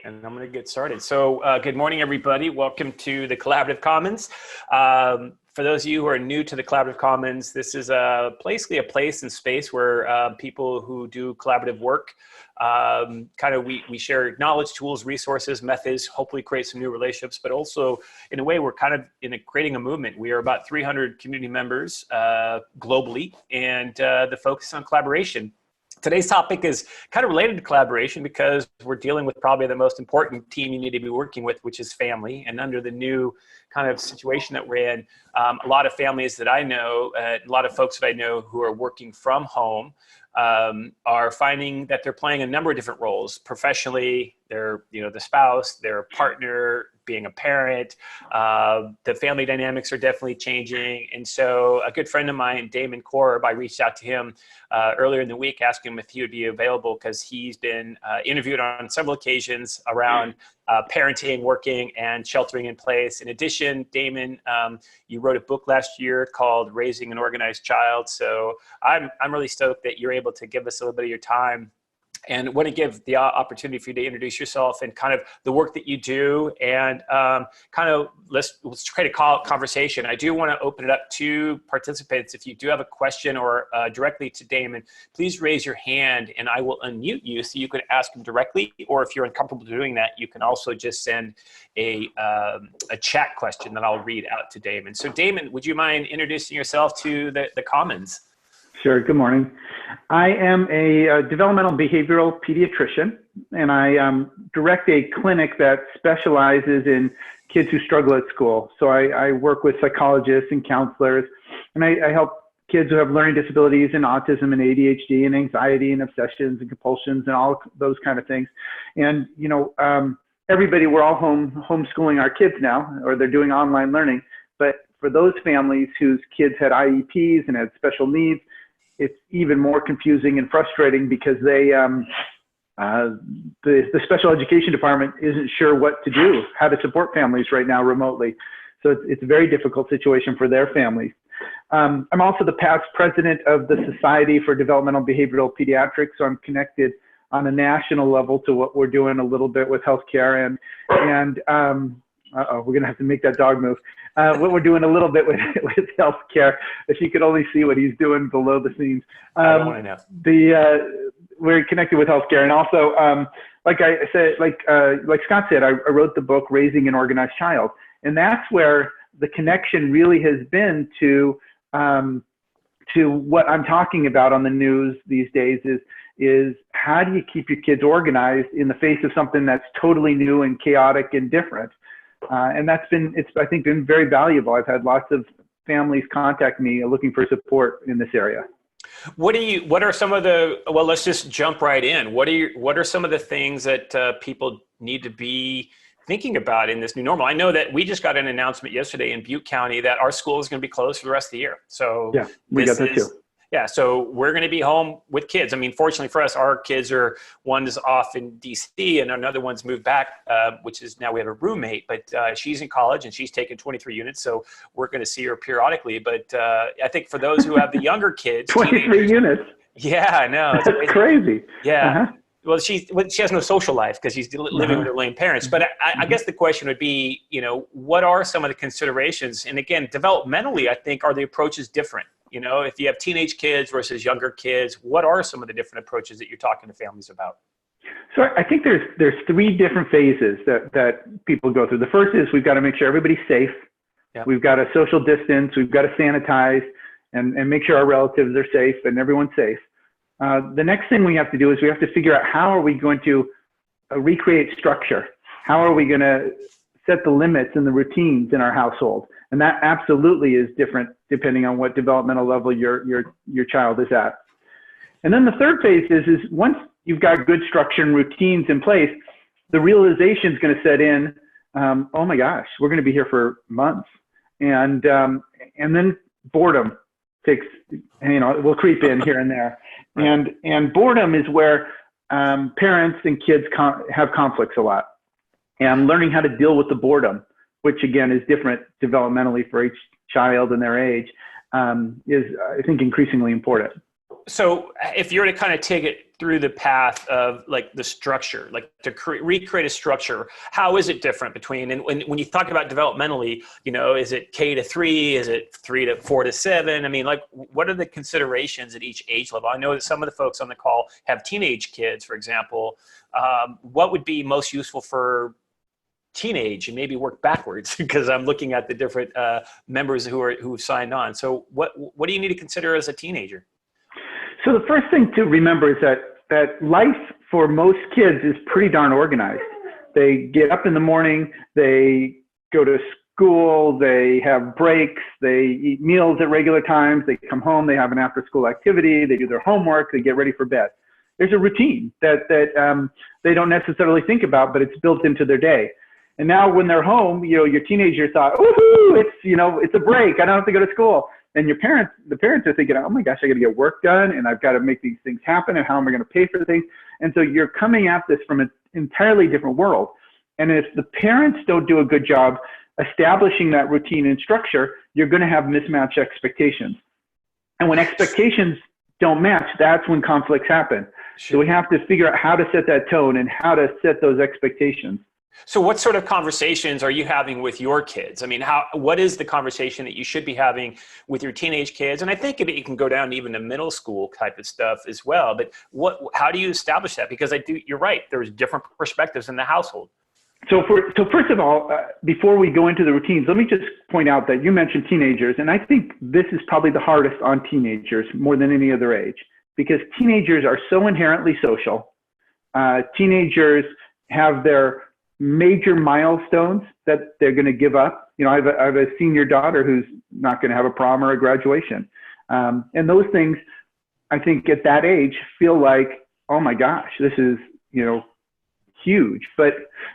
And I'm going to get started. So good morning, everybody. Welcome to the Collaborative Commons. For those of you who are new to the Collaborative Commons, this is basically a place and space where people who do collaborative work, we share knowledge, tools, resources, methods, hopefully create some new relationships, but also in a way we're kind of creating a movement. We are about 300 community members globally, and the focus on collaboration. Today's topic is kind of related to collaboration because we're dealing with probably the most important team you need to be working with, which is family. And under the new kind of situation that we're in, a lot of families that I know, a lot of folks that I know who are working from home are finding that they're playing a number of different roles. Professionally, they're, the spouse, their partner, being a parent, the family dynamics are definitely changing. And so a good friend of mine, Damon Korb, I reached out to him earlier in the week, asking him if he would be available because he's been interviewed on several occasions around parenting, working, and sheltering in place. In addition, Damon, you wrote a book last year called Raising an Organized Child. So I'm really stoked that you're able to give us a little bit of your time. And want to give the opportunity for you to introduce yourself and kind of the work that you do, and let's create a conversation. I do want to open it up to participants. If you do have a question or directly to Damon, please raise your hand and I will unmute you so you can ask him directly. Or if you're uncomfortable doing that, you can also just send a chat question that I'll read out to Damon. So Damon, would you mind introducing yourself to the Commons? Sure. Good morning. I am a developmental behavioral pediatrician, and I direct a clinic that specializes in kids who struggle at school. So I work with psychologists and counselors, and I help kids who have learning disabilities and autism and ADHD and anxiety and obsessions and compulsions and all those kind of things. And, everybody, we're all homeschooling our kids now, or they're doing online learning. But for those families whose kids had IEPs and had special needs, it's even more confusing and frustrating because the special education department isn't sure what to do, how to support families right now remotely. So it's a very difficult situation for their families. I'm also the past president of the Society for Developmental Behavioral Pediatrics, so I'm connected on a national level to what we're doing a little bit with healthcare and we're going to have to make that dog move. What we're doing a little bit with healthcare, if you could only see what he's doing below the scenes. I don't want to know. We're connected with healthcare. And also, like I said, like Scott said, I wrote the book, Raising an Organized Child. And that's where the connection really has been to what I'm talking about on the news these days is how do you keep your kids organized in the face of something that's totally new and chaotic and different? And I think, been very valuable. I've had lots of families contact me looking for support in this area. What are some of well, let's just jump right in. What are some of the things that people need to be thinking about in this new normal? I know that we just got an announcement yesterday in Butte County that our school is going to be closed for the rest of the year. So yeah, we got that too. Yeah, so we're going to be home with kids. I mean, fortunately for us, our kids one's off in DC and another one's moved back, which is now we have a roommate, but she's in college and she's taken 23 units. So we're going to see her periodically. But I think for those who have the younger kids, 23 units. Yeah, I know. That's crazy. Yeah. Uh-huh. Well, she has no social life because she's living with her lame parents. But I guess the question would be, what are some of the considerations? And again, developmentally, I think, are the approaches different? If you have teenage kids versus younger kids, what are some of the different approaches that you're talking to families about? So I think there's three different phases that people go through. The first is we've got to make sure everybody's safe. Yep. We've got to social distance. We've got to sanitize and make sure our relatives are safe and everyone's safe. The next thing we have to do is we have to figure out how are we going to recreate structure? How are we going to set the limits and the routines in our household? And that absolutely is different depending on what developmental level your child is at. And then the third phase is once you've got good structure and routines in place, the realization is going to set in, oh my gosh, we're going to be here for months. And then boredom will creep in here and there. Right. And boredom is where parents and kids have conflicts a lot. And learning how to deal with the boredom, which again is different developmentally for each child and their age, is I think increasingly important. So if you were to kind of take it through the path of like the structure, like to recreate a structure. How is it different between, and when you talk about developmentally, is it K to 3? Is it 3 to 4 to 7? I mean, like, what are the considerations at each age level? I know that some of the folks on the call have teenage kids, for example. What would be most useful for teenage, and maybe work backwards because I'm looking at the different members who've signed on. So what do you need to consider as a teenager? So the first thing to remember is that life for most kids is pretty darn organized. They get up in the morning, they go to school, they have breaks, they eat meals at regular times, they come home, they have an after-school activity, they do their homework, they get ready for bed. There's a routine that they don't necessarily think about, but it's built into their day. And now when they're home, your teenager thought, woohoo, it's a break, I don't have to go to school. And the parents are thinking, oh my gosh, I got to get work done, and I've got to make these things happen, and how am I going to pay for things? And so you're coming at this from an entirely different world. And if the parents don't do a good job establishing that routine and structure, you're going to have mismatched expectations. And when expectations don't match, that's when conflicts happen. Sure. So we have to figure out how to set that tone and how to set those expectations. So what sort of conversations are you having with your kids? I mean, what is the conversation that you should be having with your teenage kids? And I think it can go down even to middle school type of stuff as well. But how do you establish that? Because you're right, there's different perspectives in the household. So first of all, before we go into the routines, let me just point out that you mentioned teenagers, and I think this is probably the hardest on teenagers more than any other age, because teenagers are so inherently social. Teenagers have their major milestones that they're going to give up. I have a senior daughter who's not going to have a prom or a graduation. And those things, I think at that age feel like, oh my gosh, this is, huge. But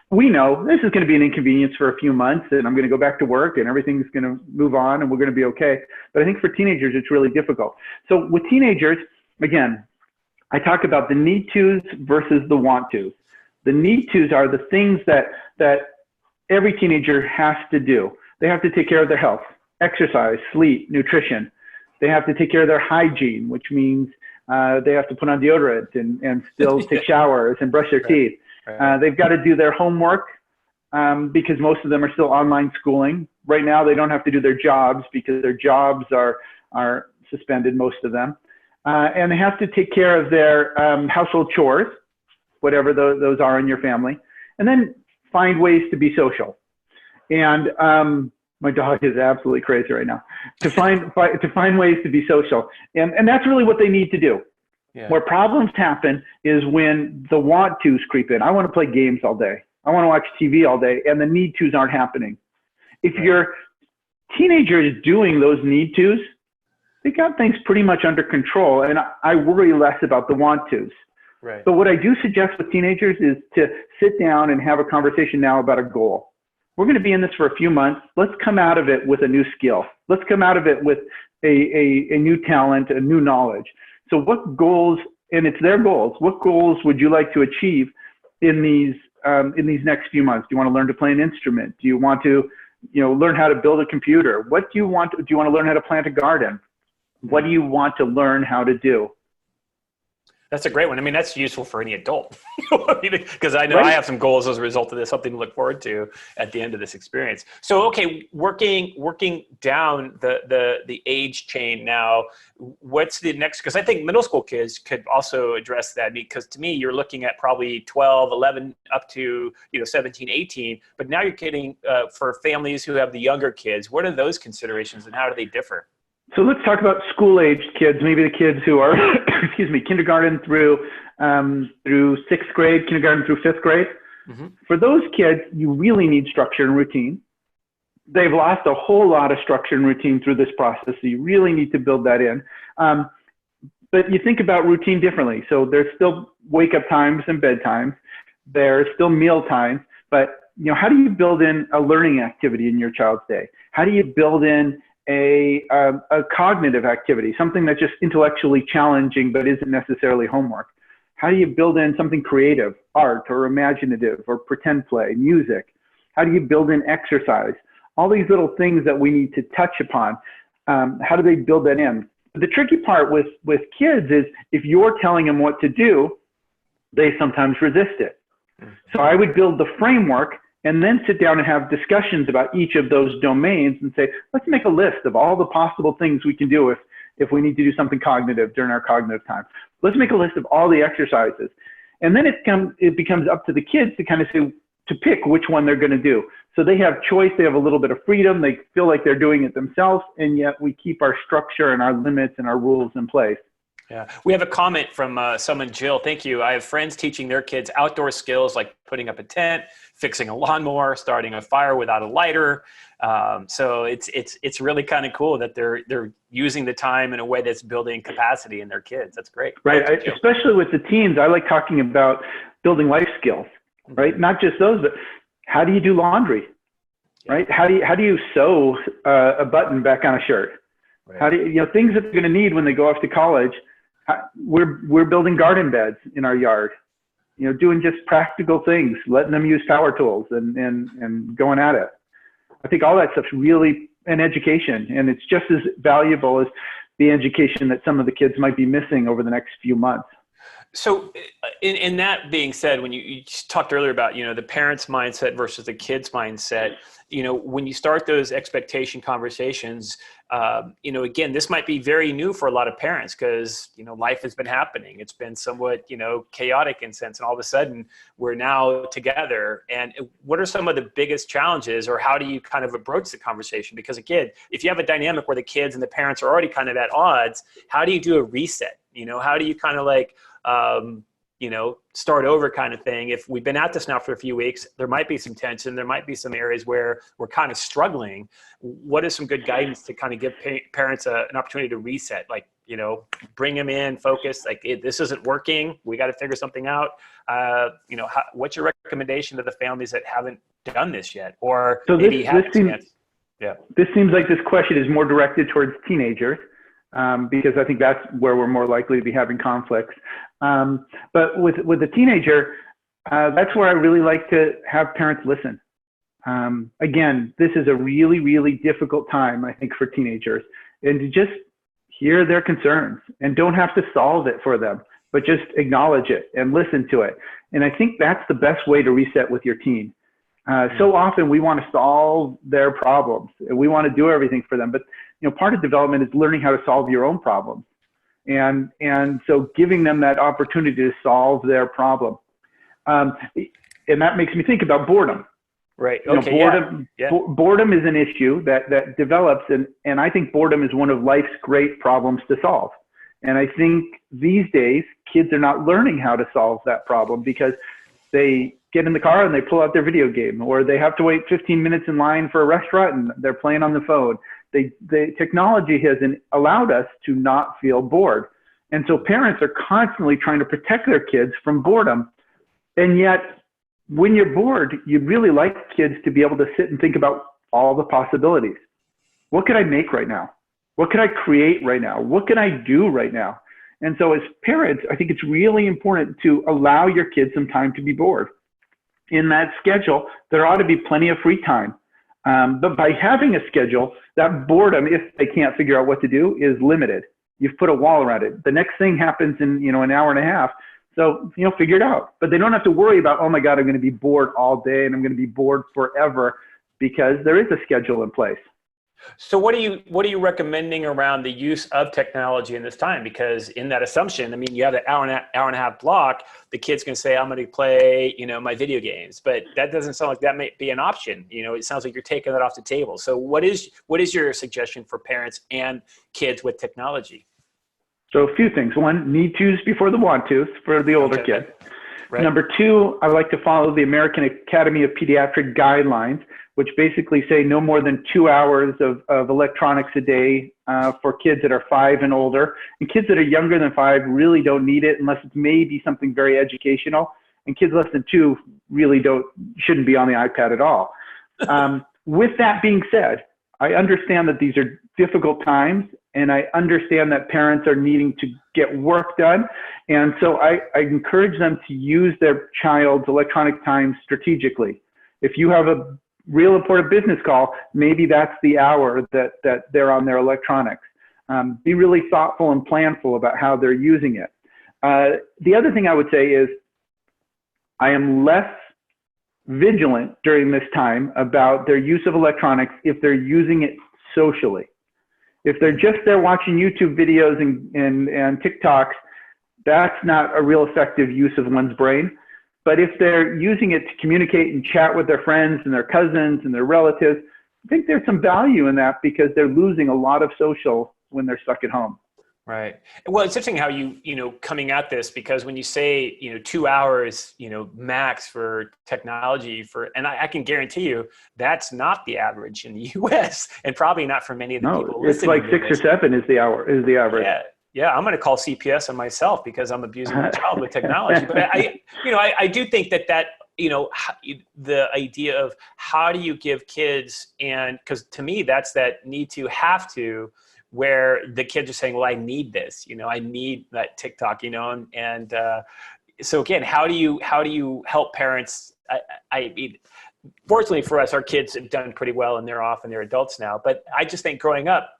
we know this is going to be an inconvenience for a few months, and I'm going to go back to work and everything's going to move on and we're going to be okay. But I think for teenagers, it's really difficult. So with teenagers, again, I talk about the need tos versus the want tos. The need tos are the things that every teenager has to do. They have to take care of their health, exercise, sleep, nutrition. They have to take care of their hygiene, which means they have to put on deodorant and still take showers and brush their teeth. Right. They've got to do their homework because most of them are still online schooling. Right now, they don't have to do their jobs because their jobs are suspended, most of them. And they have to take care of their household chores, whatever those are in your family, and then find ways to be social. And my dog is absolutely crazy right now. To find ways to be social, and that's really what they need to do. Yeah. Where problems happen is when the want tos creep in. I want to play games all day. I want to watch TV all day, and the need tos aren't happening. If your teenager is doing those need tos, they got things pretty much under control, and I worry less about the want tos. Right. But what I do suggest with teenagers is to sit down and have a conversation now about a goal. We're going to be in this for a few months. Let's come out of it with a new skill. Let's come out of it with a new talent, a new knowledge. So what goals, and it's their goals, what goals would you like to achieve in these next few months? Do you want to learn to play an instrument? Do you want to learn how to build a computer? What do you want to learn how to plant a garden? What do you want to learn how to do? That's a great one. I mean, that's useful for any adult because I know I have some goals as a result of this, something to look forward to at the end of this experience. So, okay, working down the age chain now, what's the next? Because I think middle school kids could also address that, because to me, you're looking at probably 12, 11, up to 17, 18. But now you're getting for families who have the younger kids. What are those considerations and how do they differ? So let's talk about school-aged kids, maybe the kids who are, kindergarten through sixth grade, kindergarten through fifth grade. Mm-hmm. For those kids, you really need structure and routine. They've lost a whole lot of structure and routine through this process, so you really need to build that in. But you think about routine differently. So there's still wake-up times and bedtimes. There's still meal times. But how do you build in a learning activity in your child's day? How do you build in a cognitive activity, something that's just intellectually challenging but isn't necessarily homework? How do you build in something creative, art or imaginative or pretend play, music? How do you build in exercise? All these little things that we need to touch upon, how do they build that in? But the tricky part with kids is if you're telling them what to do, they sometimes resist it. So I would build the framework and then sit down and have discussions about each of those domains and say, let's make a list of all the possible things we can do if we need to do something cognitive during our cognitive time. Let's make a list of all the exercises. And then it becomes up to the kids to kind of say, to pick which one they're going to do. So they have choice, they have a little bit of freedom, they feel like they're doing it themselves, and yet we keep our structure and our limits and our rules in place. Yeah, we have a comment from someone, Jill. Thank you. I have friends teaching their kids outdoor skills like putting up a tent, fixing a lawnmower, starting a fire without a lighter. So it's really kind of cool that they're using the time in a way that's building capacity in their kids. That's great. Right, especially with the teens. I like talking about building life skills. Right, not just those, but how do you do laundry? Right, how do you sew a button back on a shirt? Right. How do you things that they're going to need when they go off to college? We're building garden beds in our yard, doing just practical things, letting them use power tools and going at it. I think all that stuff's really an education, and it's just as valuable as the education that some of the kids might be missing over the next few months. So in that being said, when you talked earlier about, the parent's mindset versus the kid's mindset, when you start those expectation conversations, again, this might be very new for a lot of parents because, life has been happening. It's been somewhat, chaotic in sense. And all of a sudden we're now together. And what are some of the biggest challenges, or how do you kind of approach the conversation? Because again, if you have a dynamic where the kids and the parents are already kind of at odds, how do you do a reset? How do you kind of like, start over kind of thing? If we've been at this now for a few weeks, there might be some tension. There might be some areas where we're kind of struggling. What is some good guidance to kind of give parents an opportunity to reset? Like, bring them in, focus, like this isn't working. We got to figure something out. What's your recommendation to the families that haven't done this yet? Or so maybe this seems like this question is more directed towards teenagers. Because I think that's where we're more likely to be having conflicts. But with a teenager, that's where I really like to have parents listen. Again, this is a really, really difficult time, I think, for teenagers, and to just hear their concerns and don't have to solve it for them, but just acknowledge it and listen to it. And I think that's the best way to reset with your teen. So often we want to solve their problems and we want to do everything for them, but part of development is learning how to solve your own problems. And so giving them that opportunity to solve their problem. And that makes me think about boredom. Right. Okay. Boredom is an issue that develops. And I think boredom is one of life's great problems to solve. And I think these days, kids are not learning how to solve that problem because they get in the car and they pull out their video game, or they have to wait 15 minutes in line for a restaurant and they're playing on the phone. The technology has allowed us to not feel bored. And so parents are constantly trying to protect their kids from boredom. And yet when you're bored, you'd really like kids to be able to sit and think about all the possibilities. What could I make right now? What could I create right now? What can I do right now? And so as parents, I think it's really important to allow your kids some time to be bored. In that schedule, there ought to be plenty of free time. But by having a schedule, that boredom, if they can't figure out what to do, is limited. You've put a wall around it. The next thing happens in an hour and a half. So figure it out. But they don't have to worry about, oh my God, I'm going to be bored all day and I'm going to be bored forever, because there is a schedule in place. So what are you recommending around the use of technology in this time? Because in that assumption, you have that hour and a half block, the kid's going to say, I'm going to play, my video games, but that doesn't sound like that may be an option. It sounds like you're taking that off the table. So what is your suggestion for parents and kids with technology? So a few things. One, need tos before the want tos for the older kid. Right. Number two, I like to follow the American Academy of Pediatric guidelines, which basically say no more than 2 hours of electronics a day for kids that are 5 and older. And kids that are younger than 5 really don't need it unless it's maybe something very educational. And kids less than 2 really shouldn't be on the iPad at all. With that being said, I understand that these are difficult times, and I understand that parents are needing to get work done. And so I encourage them to use their child's electronic time strategically. If you have a real important business call, maybe that's the hour that they're on their electronics. Be really thoughtful and planful about how they're using it. The other thing I would say is I am less vigilant during this time about their use of electronics if they're using it socially. If they're just there watching YouTube videos and TikToks, that's not a real effective use of one's brain. But if they're using it to communicate and chat with their friends and their cousins and their relatives, I think there's some value in that because they're losing a lot of social when they're stuck at home. Right. Well, it's interesting how coming at this, because when you say, 2 hours, max for technology and I can guarantee you that's not the average in the US and probably not for many of the people listening. It's like 6 or 7 is the average. Yeah. I'm going to call CPS on myself because I'm abusing my child with technology. But I do think that the idea of how do you give kids, and because to me, that's that need to have to, where the kids are saying, well, I need this, I need that TikTok, and so again, how do you help parents? I mean, fortunately for us, our kids have done pretty well and they're off and they're adults now. But I just think growing up,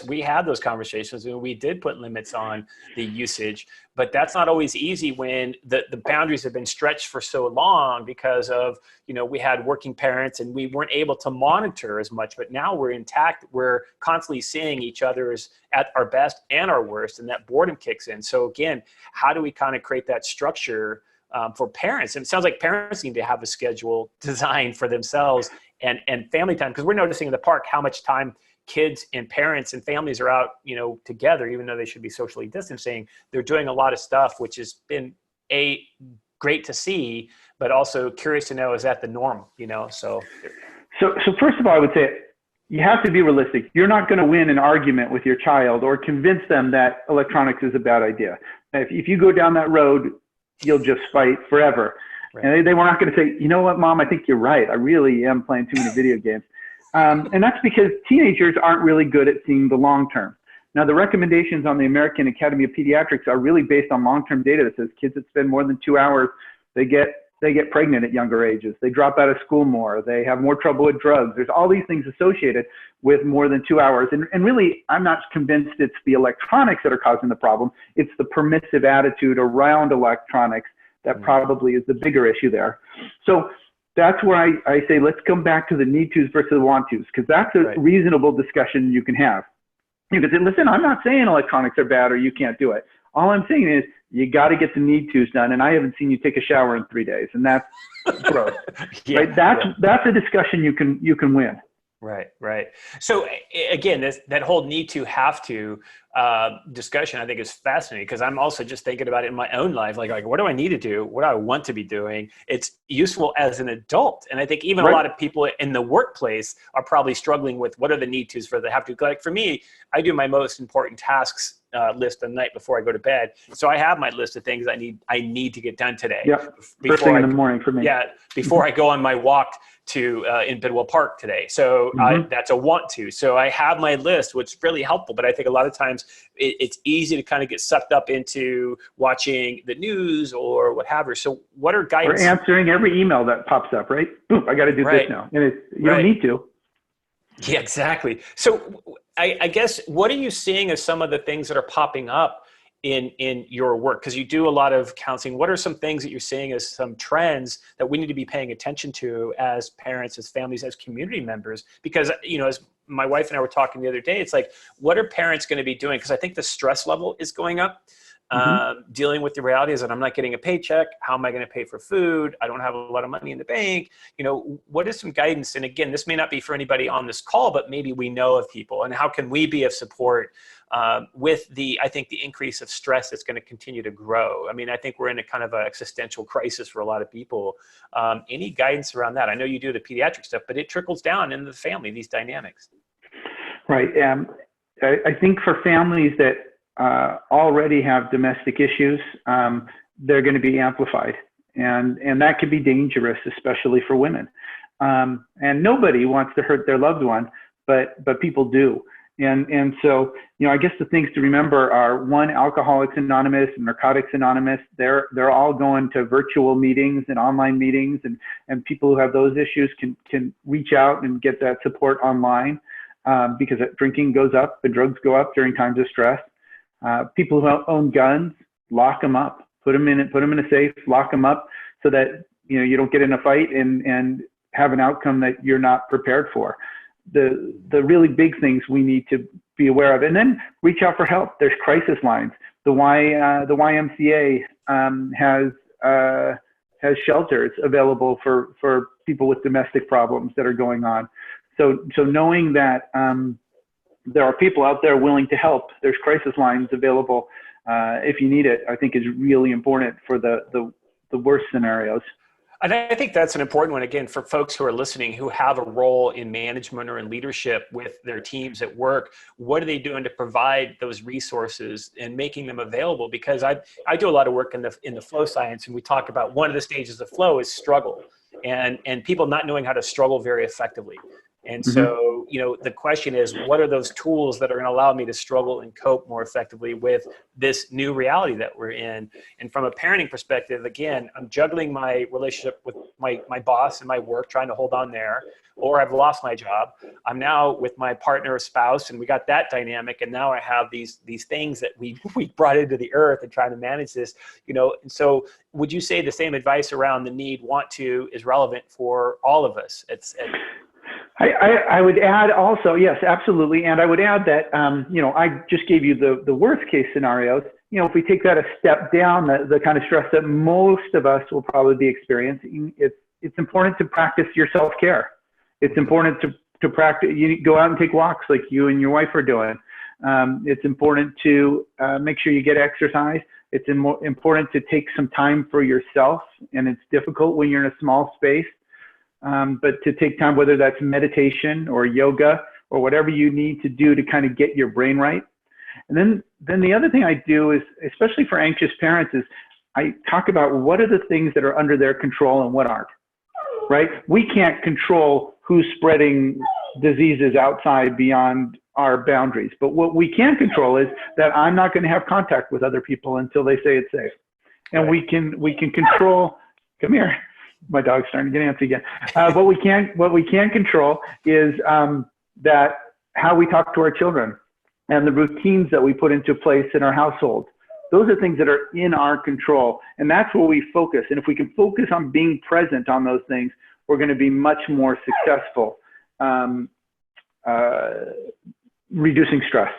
we had those conversations and we did put limits on the usage, but that's not always easy when the boundaries have been stretched for so long because of, we had working parents and we weren't able to monitor as much, but now we're intact. We're constantly seeing each other's at our best and our worst, and that boredom kicks in. So again, how do we kind of create that structure for parents? And it sounds like parents need to have a schedule designed for themselves and family time, because we're noticing in the park how much time kids and parents and families are out, together, even though they should be socially distancing. They're doing a lot of stuff, which has been great to see, but also curious to know, is that the norm, So first of all, I would say you have to be realistic. You're not going to win an argument with your child or convince them that electronics is a bad idea. If you go down that road, you'll just fight forever. Right. And they were not going to say, you know what, Mom, I think you're right. I really am playing too many video games. And that's because teenagers aren't really good at seeing the long term. Now, the recommendations on the American Academy of Pediatrics are really based on long-term data that says kids that spend more than 2 hours, they get pregnant at younger ages. They drop out of school more. They have more trouble with drugs. There's all these things associated with more than 2 hours. And really, I'm not convinced it's the electronics that are causing the problem. It's the permissive attitude around electronics that probably is the bigger issue there. So that's where I say, let's come back to the need tos versus the want tos, because that's a reasonable discussion you can have. You can say, listen, I'm not saying electronics are bad or you can't do it. All I'm saying is you got to get the need tos done. And I haven't seen you take a shower in 3 days. And that's gross. Right? That's a discussion you can win. Right. So again, that whole need to have to discussion, I think, is fascinating, because I'm also just thinking about it in my own life. Like, what do I need to do? What do I want to be doing? It's useful as an adult. And I think even a lot of people in the workplace are probably struggling with what are the need tos for the have to. Like for me, I do my most important tasks list the night before I go to bed. So I have my list of things I need to get done today. Yep. First thing in the morning for me. Yeah. Before I go on my walk to in Bidwell Park today. So that's a want to. So I have my list, which is really helpful. But I think a lot of times it's easy to kind of get sucked up into watching the news or what have you. So what are guidance? Or answering every email that pops up, right? Boom, I got to do this now. And you don't need to. Yeah, exactly. So I guess, what are you seeing as some of the things that are popping up in your work? Because you do a lot of counseling. What are some things that you're seeing as some trends that we need to be paying attention to as parents, as families, as community members? Because, as my wife and I were talking the other day, it's like, what are parents going to be doing? Because I think the stress level is going up. Dealing with the reality is that I'm not getting a paycheck. How am I going to pay for food? I don't have a lot of money in the bank. What is some guidance? And again, this may not be for anybody on this call, but maybe we know of people. And how can we be of support with I think the increase of stress that's going to continue to grow? I mean, I think we're in a kind of an existential crisis for a lot of people. Any guidance around that? I know you do the pediatric stuff, but it trickles down in the family, these dynamics. Right. I think for families that already have domestic issues, they're going to be amplified, and that could be dangerous, especially for women. And nobody wants to hurt their loved one, but people do. And so, I guess the things to remember are, one, Alcoholics Anonymous and Narcotics Anonymous, they're all going to virtual meetings and online meetings, and people who have those issues can reach out and get that support online. because drinking goes up and drugs go up during times of stress. People who own guns, lock them up, put them in a safe, lock them up so that you don't get in a fight and have an outcome that you're not prepared for. The really big things we need to be aware of, and then reach out for help. There's crisis lines. The YMCA has shelters available for people with domestic problems that are going on. So knowing that there are people out there willing to help, there's crisis lines available if you need it, I think is really important for the worst scenarios. And I think that's an important one, again, for folks who are listening, who have a role in management or in leadership with their teams at work. What are they doing to provide those resources and making them available? Because I do a lot of work in the flow science, and we talk about one of the stages of flow is struggle, and people not knowing how to struggle very effectively. And so, the question is, what are those tools that are going to allow me to struggle and cope more effectively with this new reality that we're in? And from a parenting perspective, again, I'm juggling my relationship with my boss and my work, trying to hold on there, or I've lost my job. I'm now with my partner or spouse, and we got that dynamic. And now I have these things that we brought into the earth and trying to manage this, And so would you say the same advice around the need, want to is relevant for all of us? I would add also, yes, absolutely. And I would add that, I just gave you the worst case scenarios. If we take that a step down, the kind of stress that most of us will probably be experiencing, it's important to practice your self-care. It's important to practice, you go out and take walks like you and your wife are doing. It's important to make sure you get exercise. It's important to take some time for yourself. And it's difficult when you're in a small space. But to take time, whether that's meditation or yoga or whatever you need to do to kind of get your brain right. And then the other thing I do is, especially for anxious parents, is I talk about what are the things that are under their control and what aren't, right? We can't control who's spreading diseases outside beyond our boundaries. But what we can control is that I'm not going to have contact with other people until they say it's safe. And we can control, come here. My dog's starting to get antsy again. What we can control is that how we talk to our children and the routines that we put into place in our household. Those are things that are in our control, and that's where we focus. And if we can focus on being present on those things, we're going to be much more successful reducing stress.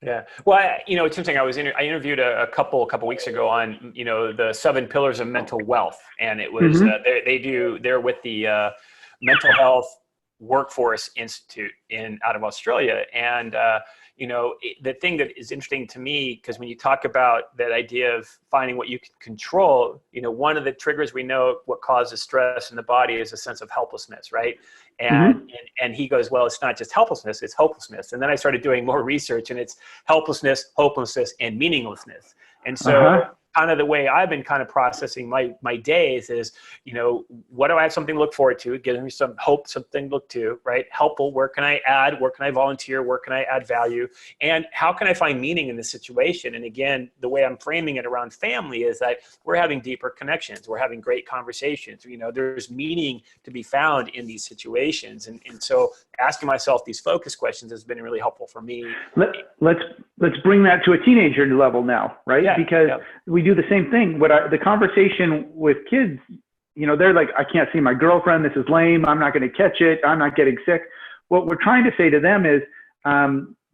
Yeah. Well, it's interesting. I interviewed a couple weeks ago on, the 7 pillars of mental wealth. And it was, they're with the Mental Health Workforce Institute out of Australia. And, the thing that is interesting to me, because when you talk about that idea of finding what you can control, one of the triggers we know what causes stress in the body is a sense of helplessness, right? And he goes, well, it's not just helplessness, it's hopelessness. And then I started doing more research, and it's helplessness, hopelessness, and meaninglessness. And so kind of the way I've been kind of processing my days is, what do I have something to look forward to? Giving me some hope, something to look to, right? Helpful. Where can I add? Where can I volunteer? Where can I add value? And how can I find meaning in this situation? And again, the way I'm framing it around family is that we're having deeper connections. We're having great conversations. There's meaning to be found in these situations. And so asking myself these focus questions has been really helpful for me. Let's bring that to a teenager level now, right? Yeah, because we do the same thing. The conversation with kids, they're like, I can't see my girlfriend. This is lame. I'm not going to catch it. I'm not getting sick. What we're trying to say to them is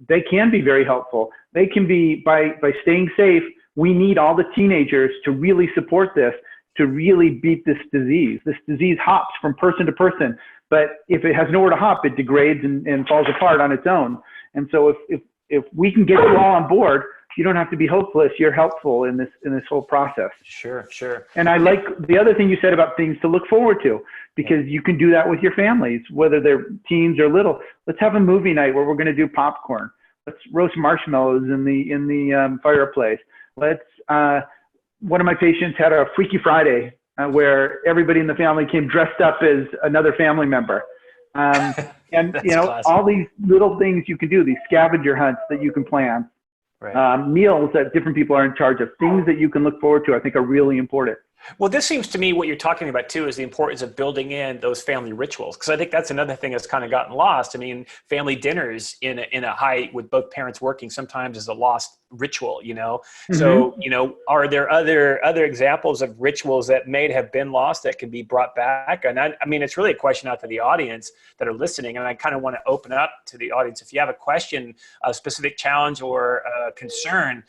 they can be very helpful. They can be, by staying safe, we need all the teenagers to really support this, to really beat this disease. This disease hops from person to person, but if it has nowhere to hop, it degrades and falls apart on its own. And so if we can get you all on board, you don't have to be hopeless. You're helpful in this whole process. Sure. And I like the other thing you said about things to look forward to, because you can do that with your families, whether they're teens or little. Let's have a movie night where we're going to do popcorn. Let's roast marshmallows in the fireplace. One of my patients had a Freaky Friday where everybody in the family came dressed up as another family member. And classic. All these little things you can do, these scavenger hunts that you can plan. Right. Meals that different people are in charge of, things that you can look forward to, I think are really important. Well, this seems to me what you're talking about too is the importance of building in those family rituals. Because I think that's another thing that's kind of gotten lost. I mean, family dinners in a high with both parents working sometimes is a lost ritual, you know? So, you know, are there other examples of rituals that may have been lost that can be brought back? And I mean, it's really a question out to the audience that are listening. And I kind of want to open up to the audience. If you have a question, a specific challenge or a concern,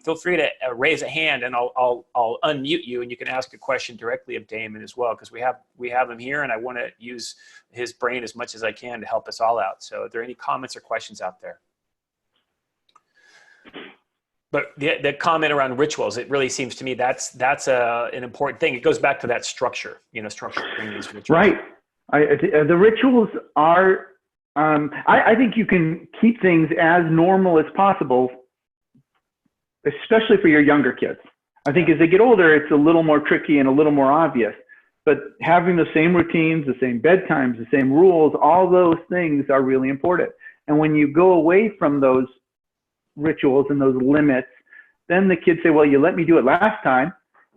feel free to raise a hand and I'll unmute you and you can ask a question directly of Damon as well, because we have him here and I want to use his brain as much as I can to help us all out. So are there any comments or questions out there? But the comment around rituals, it really seems to me that's an important thing. It goes back to that structure, you know, structure in these rituals. Right. The rituals are, I think you can keep things as normal as possible, especially for your younger kids. I think as they get older, it's a little more tricky and a little more obvious. But having the same routines, the same bedtimes, the same rules, all those things are really important. And when you go away from those rituals and those limits, then the kids say, well, you let me do it last time.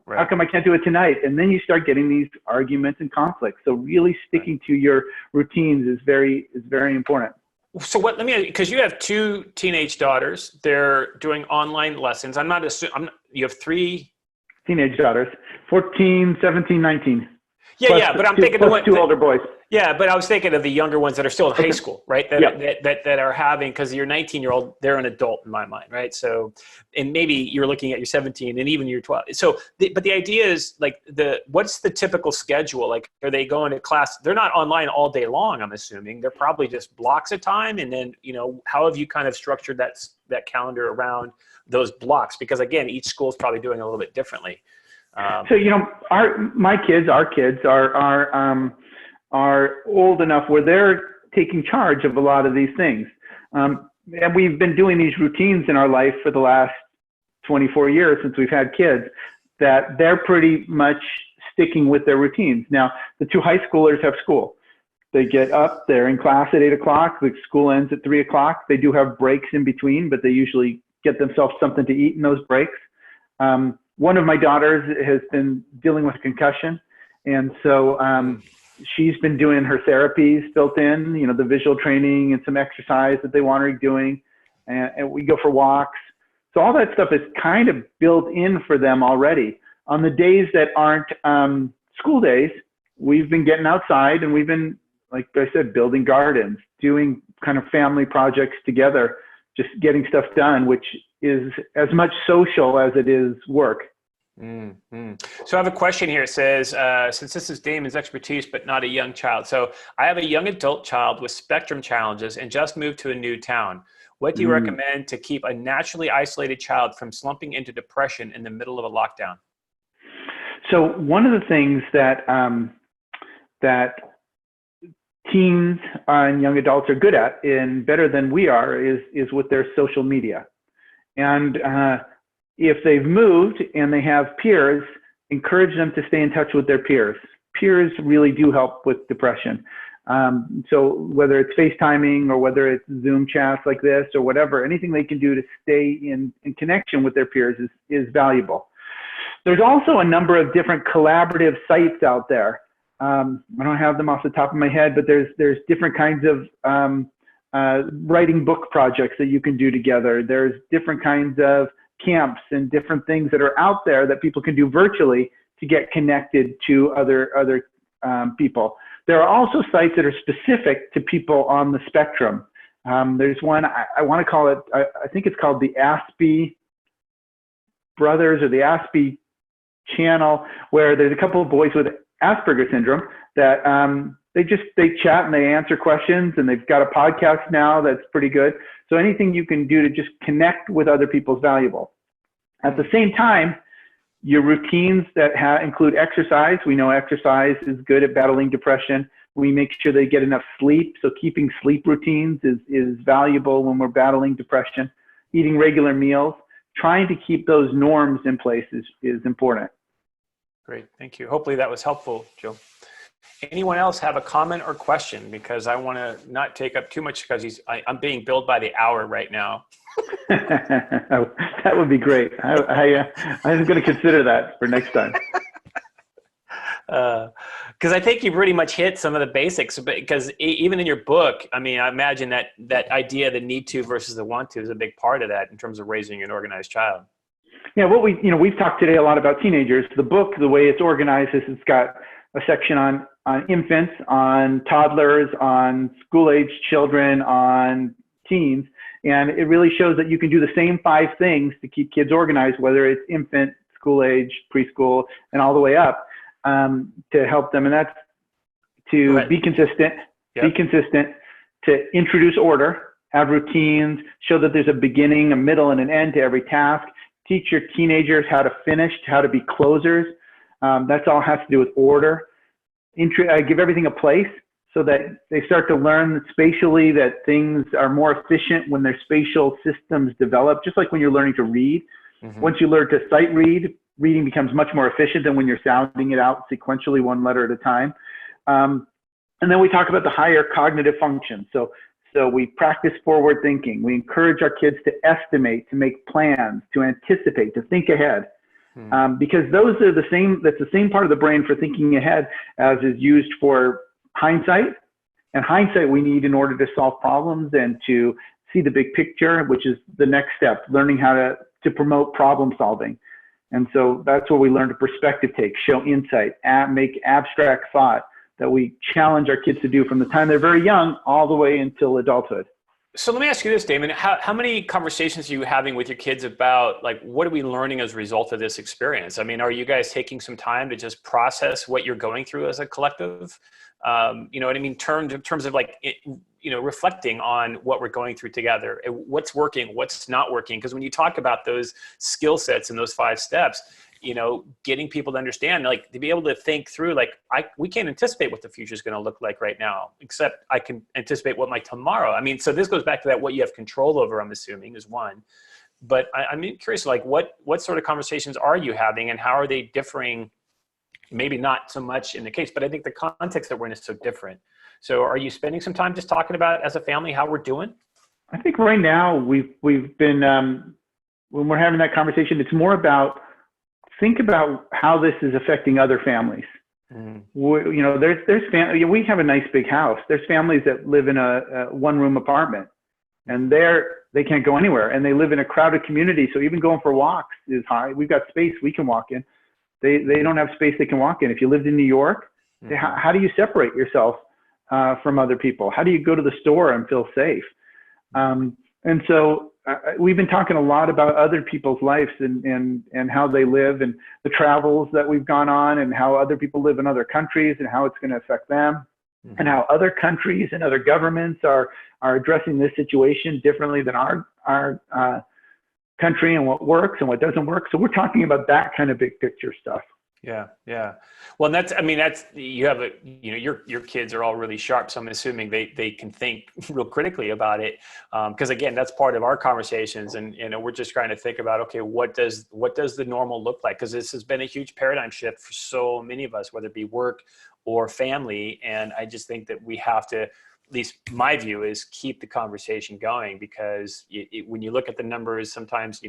Right. How come I can't do it tonight? And then you start getting these arguments and conflicts. So really sticking to your routines is very important. So because you have 2 teenage daughters, they're doing online lessons. I'm not assuming, you have 3 teenage daughters, 14, 17, 19. Yeah, but I'm thinking of 2 older boys. Yeah, but I was thinking of the younger ones that are still in high school, right? That are having, because your 19-year-old, they're an adult in my mind, right? So, and maybe you're looking at your 17 and even your 12. So, but the idea is like what's the typical schedule? Like, are they going to class? They're not online all day long, I'm assuming. They're probably just blocks of time. And then, you know, how have you kind of structured that calendar around those blocks? Because again, each school is probably doing a little bit differently. So, you know, our kids are old enough where they're taking charge of a lot of these things. And we've been doing these routines in our life for the last 24 years since we've had kids, that they're pretty much sticking with their routines. Now, the 2 high schoolers have school. They get up, they're in class at 8 o'clock, the school ends at 3 o'clock. They do have breaks in between, but they usually get themselves something to eat in those breaks. One of my daughters has been dealing with a concussion. And so she's been doing her therapies built in, you know, the visual training and some exercise that they want her doing. And we go for walks. So all that stuff is kind of built in for them already. On the days that aren't school days, we've been getting outside and we've been, like I said, building gardens, doing kind of family projects together, just getting stuff done, which is as much social as it is work. Mm-hmm. So I have a question here. It says, since this is Damon's expertise, but not a young child. So I have a young adult child with spectrum challenges and just moved to a new town. What do you recommend to keep a naturally isolated child from slumping into depression in the middle of a lockdown? So one of the things that that teens and young adults are good at, and better than we are, is with their social media. And if they've moved and they have peers, encourage them to stay in touch with their peers. Peers really do help with depression. So whether it's FaceTiming or whether it's Zoom chats like this or whatever, anything they can do to stay in connection with their peers is valuable. There's also a number of different collaborative sites out there. I don't have them off the top of my head, but there's different kinds of writing book projects that you can do together. There's different kinds of camps and different things that are out there that people can do virtually to get connected to other people. There are also sites that are specific to people on the spectrum. There's one, I want to call it, I think it's called the Aspie Brothers or the Aspie Channel, where there's a couple of boys with Asperger's syndrome that they chat and they answer questions, and they've got a podcast now that's pretty good. So anything you can do to just connect with other people is valuable. At the same time, your routines that include exercise. We know exercise is good at battling depression. We make sure they get enough sleep. So keeping sleep routines is valuable when we're battling depression. Eating regular meals, trying to keep those norms in place is important. Great, thank you. Hopefully that was helpful, Joe. Anyone else have a comment or question? Because I want to not take up too much, because I'm being billed by the hour right now. That would be great. I was going to consider that for next time. Because I think you pretty much hit some of the basics, because even in your book, I mean, I imagine that idea, the need to versus the want to, is a big part of that in terms of raising an organized child. Yeah, we've talked today a lot about teenagers. The book, the way it's organized is it's got a section on infants, on toddlers, on school-age children, on teens, and it really shows that you can do the same 5 things to keep kids organized, whether it's infant, school-age, preschool, and all the way up, to help them. And that's to be consistent, to introduce order, have routines, show that there's a beginning, a middle, and an end to every task. Teach your teenagers how to finish, how to be closers. That's all has to do with order. Give everything a place so that they start to learn spatially that things are more efficient when their spatial systems develop, just like when you're learning to read. Mm-hmm. Once you learn to sight read, reading becomes much more efficient than when you're sounding it out sequentially, one letter at a time. And then we talk about the higher cognitive functions. So we practice forward thinking. We encourage our kids to estimate, to make plans, to anticipate, to think ahead. Because those are that's the same part of the brain for thinking ahead as is used for hindsight. And hindsight we need in order to solve problems and to see the big picture, which is the next step, learning how to promote problem solving. And so that's where we learn to perspective take, show insight, make abstract thought that we challenge our kids to do from the time they're very young all the way until adulthood. So let me ask you this, Damon. How many conversations are you having with your kids about, like, what are we learning as a result of this experience? I mean, are you guys taking some time to just process what you're going through as a collective? You know what I mean? In terms of like, reflecting on what we're going through together, what's working, what's not working. Because when you talk about those skill sets and those 5 steps, getting people to understand, like, to be able to think through, like, we can't anticipate what the future is going to look like right now, except I can anticipate what might tomorrow. I mean, so this goes back to that, what you have control over, I'm assuming, is one. But I'm curious, like, what sort of conversations are you having, and how are they differing? Maybe not so much in the case, but I think the context that we're in is so different. So are you spending some time just talking about, as a family, how we're doing? I think right now we've been, when we're having that conversation, it's more about, think about how this is affecting other families. We have a nice big house. There's families that live in a 1-room apartment, and they can't go anywhere, and they live in a crowded community. So even going for walks is hard. We've got space we can walk in. They don't have space they can walk in. If you lived in New York, how do you separate yourself from other people? How do you go to the store and feel safe? And so we've been talking a lot about other people's lives and how they live, and the travels that we've gone on, and how other people live in other countries and how it's going to affect them, and how other countries and other governments are addressing this situation differently than our country, and what works and what doesn't work. So we're talking about that kind of big picture stuff. Yeah. Well, you have your kids are all really sharp. So I'm assuming they can think real critically about it. Cause again, that's part of our conversations, and, we're just trying to think about, okay, what does the normal look like? Cause this has been a huge paradigm shift for so many of us, whether it be work or family. And I just think that we have to, at least my view is, keep the conversation going, because when you look at the numbers, sometimes,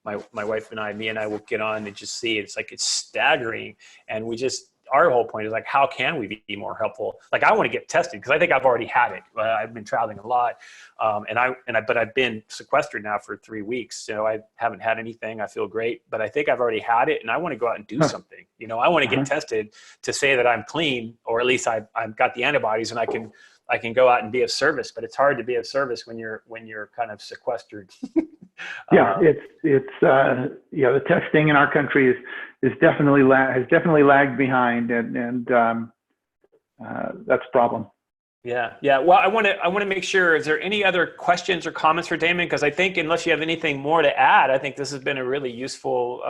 my wife and me and I will get on and just see, it's staggering. And our whole point is, like, how can we be more helpful? Like, I want to get tested, because I think I've already had it. I've been traveling a lot. But I've been sequestered now for 3 weeks. So I haven't had anything. I feel great, but I think I've already had it, and I want to go out and do something. I want to get tested to say that I'm clean, or at least I've got the antibodies, and I can go out and be of service. But it's hard to be of service when you're kind of sequestered. The testing in our country is definitely has definitely lagged behind, and that's a problem. Yeah. Well, I want to make sure, is there any other questions or comments for Damon? Because I think, unless you have anything more to add, I think this has been a really useful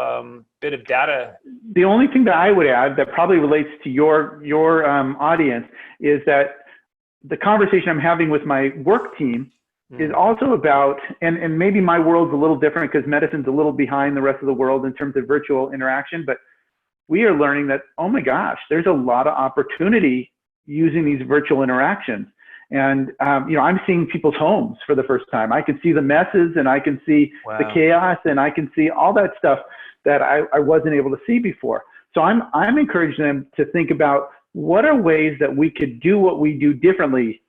bit of data. The only thing that I would add that probably relates to your audience is that the conversation I'm having with my work team is also about, and maybe my world's a little different because medicine's a little behind the rest of the world in terms of virtual interaction, but we are learning that, oh my gosh, there's a lot of opportunity using these virtual interactions. And, I'm seeing people's homes for the first time. I can see the messes, and I can see the chaos, and I can see all that stuff that I wasn't able to see before. So I'm encouraging them to think about what are ways that we could do what we do differently,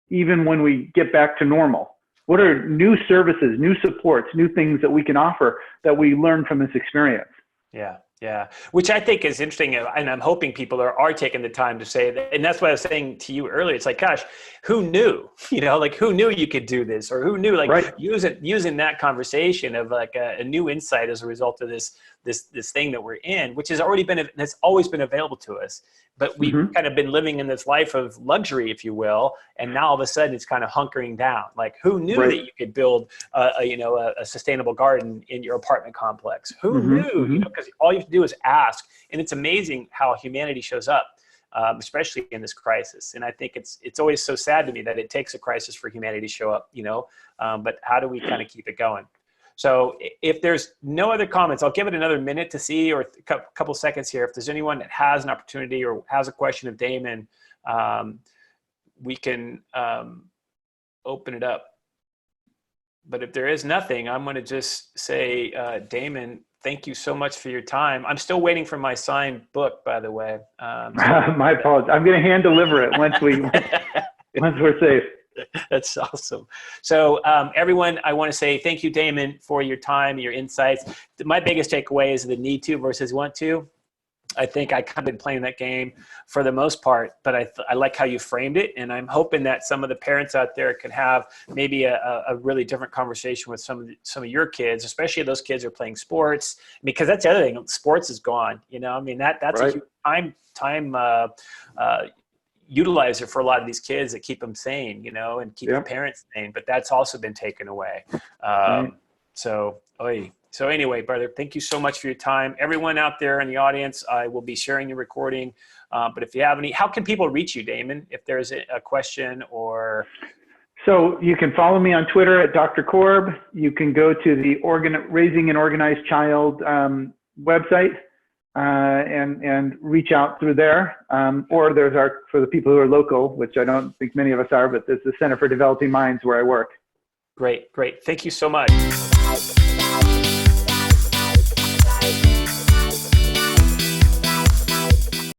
even when we get back to normal. What are new services, new supports, new things that we can offer that we learn from this experience? Yeah. Yeah. Which I think is interesting. And I'm hoping people are taking the time to say that. And that's what I was saying to you earlier. It's like, gosh, who knew, like who knew you could do this, or who knew, like right. using that conversation of like a new insight as a result of this thing that we're in, which has always been available to us. But we've kind of been living in this life of luxury, if you will, and now all of a sudden it's kind of hunkering down. Like, who knew that you could build a sustainable garden in your apartment complex? Who knew? Because all you have to do is ask, and it's amazing how humanity shows up, especially in this crisis. And I think it's always so sad to me that it takes a crisis for humanity to show up. But how do we kind of keep it going? So if there's no other comments, I'll give it another minute to see, or a couple seconds here. If there's anyone that has an opportunity or has a question of Damon, we can open it up. But if there is nothing, I'm going to just say, Damon, thank you so much for your time. I'm still waiting for my signed book, by the way. My apologies. I'm going to hand deliver it once we're safe. That's awesome. So everyone, I want to say thank you, Damon, for your time and your insights. My biggest takeaway is the need to versus want to. I think I kind of been playing that game for the most part, but I like how you framed it. And I'm hoping that some of the parents out there can have maybe a really different conversation with some of your kids, especially if those kids are playing sports, because that's the other thing. Sports is gone. That's right. A huge time utilizer for a lot of these kids that keep them sane, and keep the parents sane, but that's also been taken away. So anyway, brother, thank you so much for your time. Everyone out there in the audience, I will be sharing the recording. But if you have how can people reach you, Damon, if there's a question or? So you can follow me on Twitter at Dr. Korb. You can go to the Raising an Organized Child website. And reach out through there. Or there's for the people who are local, which I don't think many of us are, but there's the Center for Developing Minds where I work. Great. Thank you so much.